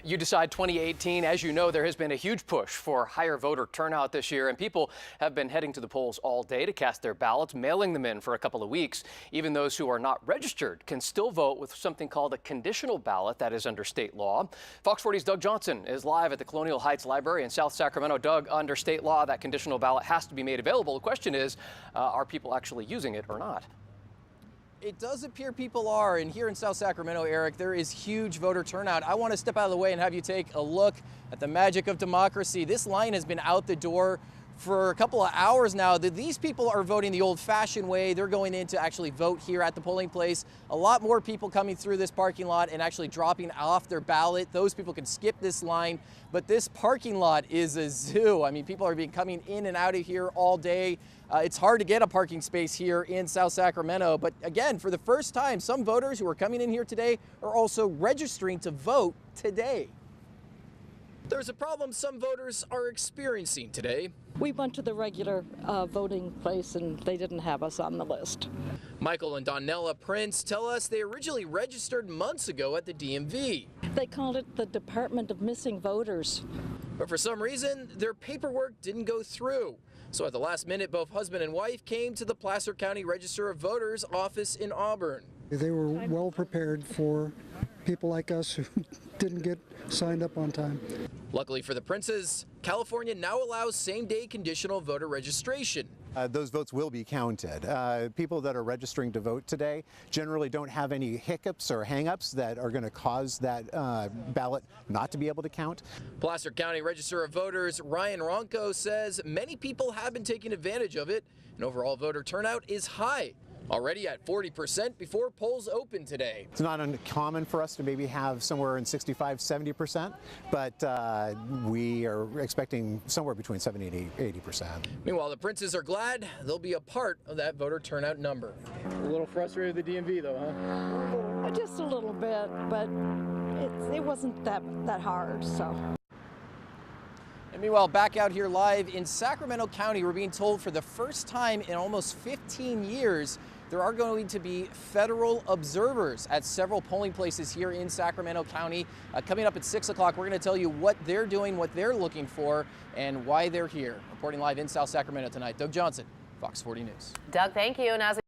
You decide 2018. As you know, there has been a huge push for higher voter turnout this year, and people have been heading to the polls all day to cast their ballots, mailing them in for a couple of weeks. Even those who are not registered can still vote with something called a conditional ballot that is under state law. Fox 40's Doug Johnson is live at the Colonial Heights Library in South Sacramento. Doug, under state law, that conditional ballot has to be made available. The question is, are people actually using it or not? It does appear people are, and here in South Sacramento, Eric, there is huge voter turnout. I want to step out of the way and have you take a look at the magic of democracy. This line has been out the door for a couple of hours now. These people are voting the old-fashioned way. They're going in to actually vote here at the polling place. A lot more people coming through this parking lot and actually dropping off their ballot. Those people can skip this line, but this parking lot is a zoo. I mean, people are coming in and out of here all day. It's hard to get a parking space here in South Sacramento, but again, for the first time, some voters who are coming in here today are also registering to vote today. There's a problem some voters are experiencing today. We went to the regular voting place and they didn't have us on the list. Michael and Donella Prince tell us they originally registered months ago at the DMV. They called it the Department of Missing Voters. But for some reason, their paperwork didn't go through. So at the last minute, both husband and wife came to the Placer County Register of Voters office in Auburn. They were well prepared for people like us who didn't get signed up on time. Luckily for the Princes, California now allows same-day conditional voter registration. Those votes will be counted. People that are registering to vote today generally don't have any hiccups or hang-ups that are going to cause that ballot not to be able to count. Placer County Register of Voters Ryan Ronco says many people have been taking advantage of it, and overall voter turnout is high, already at 40% before polls open today. It's not uncommon for us to maybe have somewhere in 65–70%, but we are expecting somewhere between 70 and 80%. Meanwhile, the Princes are glad they'll be a part of that voter turnout number. A little frustrated with the DMV though, huh? Just a little bit, but it wasn't that hard, so. And meanwhile, back out here live in Sacramento County, we're being told for the first time in almost 15 years, there are going to be federal observers at several polling places here in Sacramento County. Coming up at 6 o'clock, we're going to tell you what they're doing, what they're looking for, and why they're here. Reporting live in South Sacramento tonight, Doug Johnson, Fox 40 News. Doug, thank you. And as